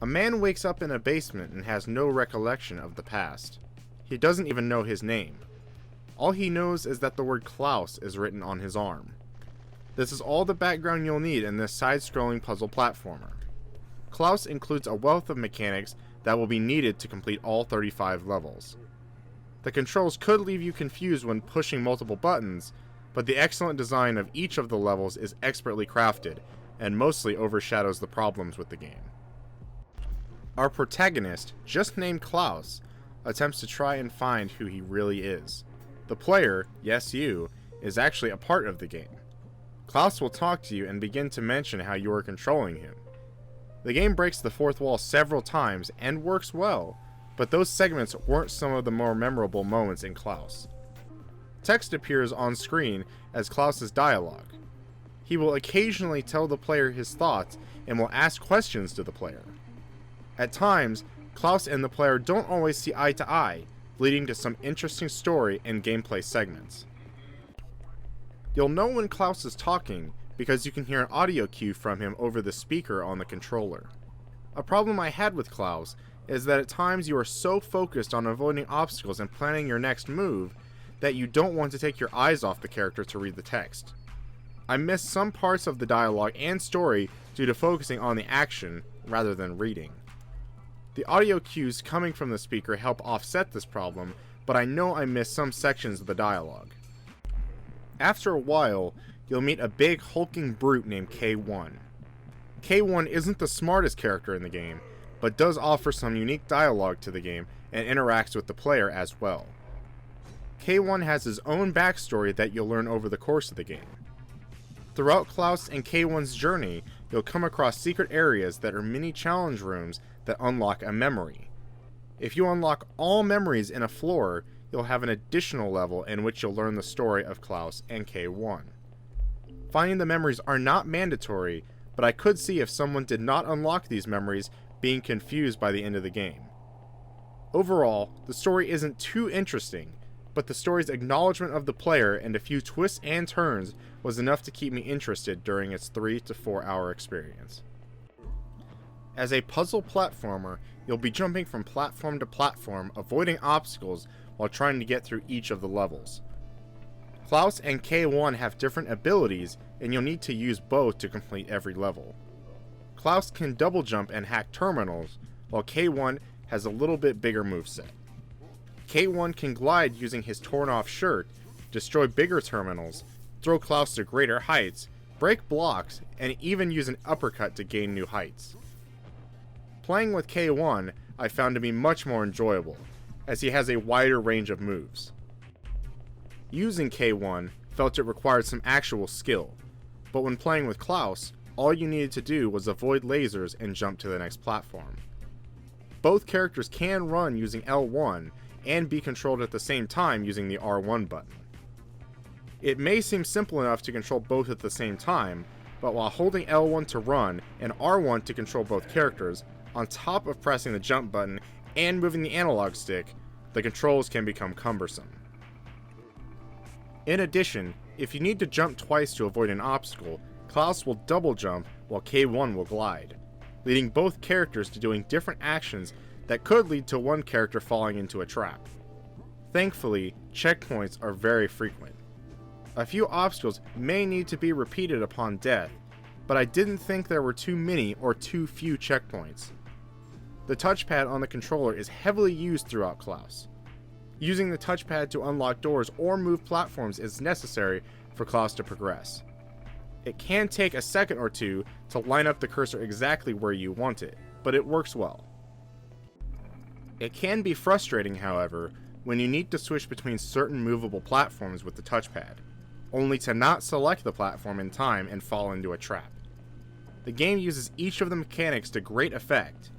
A man wakes up in a basement and has no recollection of the past. He doesn't even know his name. All he knows is that the word Klaus is written on his arm. This is all the background you'll need in this side-scrolling puzzle platformer. Klaus includes a wealth of mechanics that will be needed to complete all 35 levels. The controls could leave you confused when pushing multiple buttons, but the excellent design of each of the levels is expertly crafted and mostly overshadows the problems with the game. Our protagonist, just named Klaus, attempts to try and find who he really is. The player, yes you, is actually a part of the game. Klaus will talk to you and begin to mention how you are controlling him. The game breaks the fourth wall several times and works well, but those segments weren't some of the more memorable moments in Klaus. Text appears on screen as Klaus's dialogue. He will occasionally tell the player his thoughts and will ask questions to the player. At times, Klaus and the player don't always see eye to eye, leading to some interesting story and gameplay segments. You'll know when Klaus is talking because you can hear an audio cue from him over the speaker on the controller. A problem I had with Klaus is that at times you are so focused on avoiding obstacles and planning your next move that you don't want to take your eyes off the character to read the text. I missed some parts of the dialogue and story due to focusing on the action rather than reading. The audio cues coming from the speaker help offset this problem, but I know I missed some sections of the dialogue. After a while, you'll meet a big hulking brute named K1. K1 isn't the smartest character in the game, but does offer some unique dialogue to the game and interacts with the player as well. K1 has his own backstory that you'll learn over the course of the game. Throughout Klaus and K1's journey, you'll come across secret areas that are mini challenge rooms that unlock a memory. If you unlock all memories in a floor, you'll have an additional level in which you'll learn the story of Klaus and K1. Finding the memories are not mandatory, but I could see if someone did not unlock these memories being confused by the end of the game. Overall, the story isn't too interesting, but the story's acknowledgement of the player and a few twists and turns was enough to keep me interested during its 3 to 4 hour experience. As a puzzle platformer, you'll be jumping from platform to platform, avoiding obstacles while trying to get through each of the levels. Klaus and K1 have different abilities, and you'll need to use both to complete every level. Klaus can double jump and hack terminals, while K1 has a little bit bigger moveset. K1 can glide using his torn off shirt, destroy bigger terminals, throw Klaus to greater heights, break blocks, and even use an uppercut to gain new heights. Playing with K1 I found to be much more enjoyable, as he has a wider range of moves. Using K1 felt it required some actual skill, but when playing with Klaus, all you needed to do was avoid lasers and jump to the next platform. Both characters can run using L1 and be controlled at the same time using the R1 button. It may seem simple enough to control both at the same time, but while holding L1 to run and R1 to control both characters, on top of pressing the jump button and moving the analog stick, the controls can become cumbersome. In addition, if you need to jump twice to avoid an obstacle, Klaus will double jump while K1 will glide, leading both characters to doing different actions that could lead to one character falling into a trap. Thankfully, checkpoints are very frequent. A few obstacles may need to be repeated upon death, but I didn't think there were too many or too few checkpoints. The touchpad on the controller is heavily used throughout Klaus. Using the touchpad to unlock doors or move platforms is necessary for Klaus to progress. It can take a second or two to line up the cursor exactly where you want it, but it works well. It can be frustrating, however, when you need to switch between certain movable platforms with the touchpad, only to not select the platform in time and fall into a trap. The game uses each of the mechanics to great effect.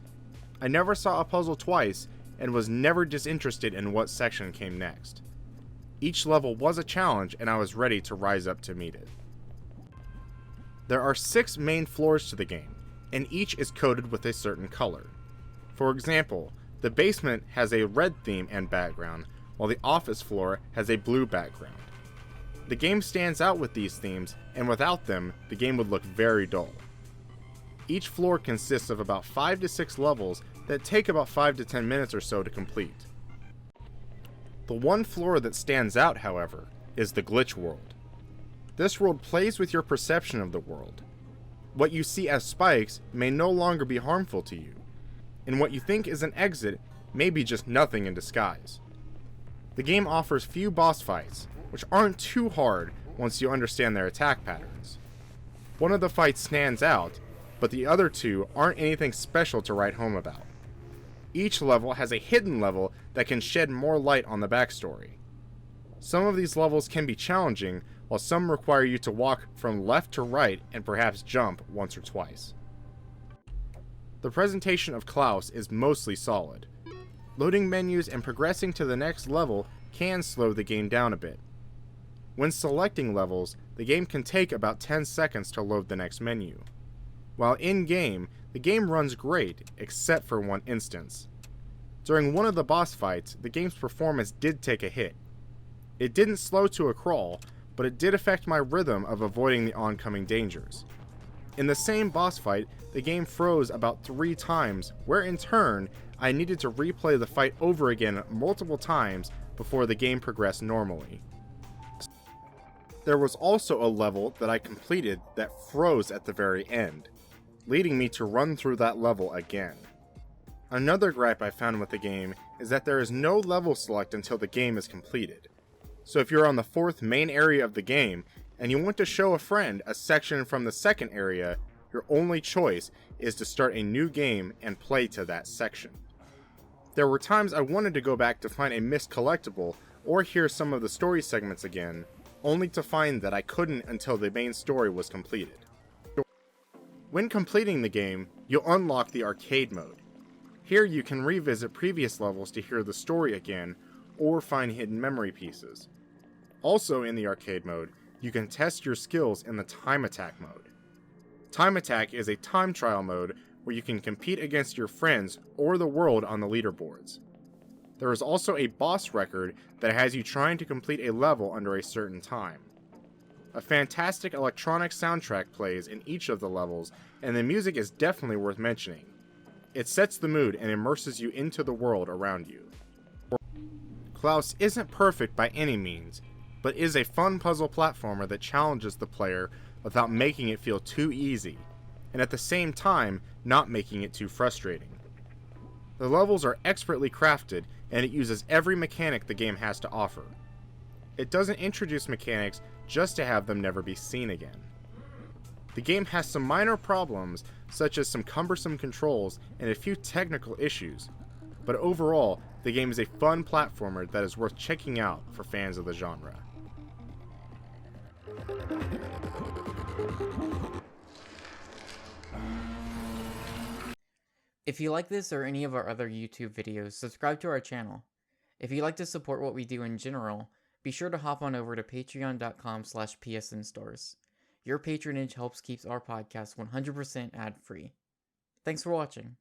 I never saw a puzzle twice and was never disinterested in what section came next. Each level was a challenge and I was ready to rise up to meet it. There are 6 main floors to the game, and each is coded with a certain color. For example, the basement has a red theme and background, while the office floor has a blue background. The game stands out with these themes, and without them, the game would look very dull. Each floor consists of about 5 to 6 levels that take about 5 to 10 minutes or so to complete. The one floor that stands out, however, is the glitch world. This world plays with your perception of the world. What you see as spikes may no longer be harmful to you, and what you think is an exit may be just nothing in disguise. The game offers few boss fights, which aren't too hard once you understand their attack patterns. One of the fights stands out, but the other two aren't anything special to write home about. Each level has a hidden level that can shed more light on the backstory. Some of these levels can be challenging, while some require you to walk from left to right and perhaps jump once or twice. The presentation of Klaus is mostly solid. Loading menus and progressing to the next level can slow the game down a bit. When selecting levels, the game can take about 10 seconds to load the next menu. While in-game, the game runs great, except for one instance. During one of the boss fights, the game's performance did take a hit. It didn't slow to a crawl, but it did affect my rhythm of avoiding the oncoming dangers. In the same boss fight, the game froze about 3 times, where in turn, I needed to replay the fight over again multiple times before the game progressed normally. There was also a level that I completed that froze at the very end, leading me to run through that level again. Another gripe I found with the game is that there is no level select until the game is completed. So if you're on the 4th main area of the game, and you want to show a friend a section from the 2nd area, your only choice is to start a new game and play to that section. There were times I wanted to go back to find a missed collectible or hear some of the story segments again, only to find that I couldn't until the main story was completed. When completing the game, you'll unlock the arcade mode. Here you can revisit previous levels to hear the story again, or find hidden memory pieces. Also in the arcade mode, you can test your skills in the time attack mode. Time attack is a time trial mode where you can compete against your friends or the world on the leaderboards. There is also a boss record that has you trying to complete a level under a certain time. A fantastic electronic soundtrack plays in each of the levels, and the music is definitely worth mentioning. It sets the mood and immerses you into the world around you. Klaus isn't perfect by any means, but is a fun puzzle platformer that challenges the player without making it feel too easy, and at the same time not making it too frustrating. The levels are expertly crafted, and it uses every mechanic the game has to offer. It doesn't introduce mechanics just to have them never be seen again. The game has some minor problems, such as some cumbersome controls and a few technical issues, but overall, the game is a fun platformer that is worth checking out for fans of the genre. If you like this or any of our other YouTube videos, subscribe to our channel. If you'd like to support what we do in general, be sure to hop on over to patreon.com/psnstores. Your patronage helps keep our podcast 100% ad-free. Thanks for watching.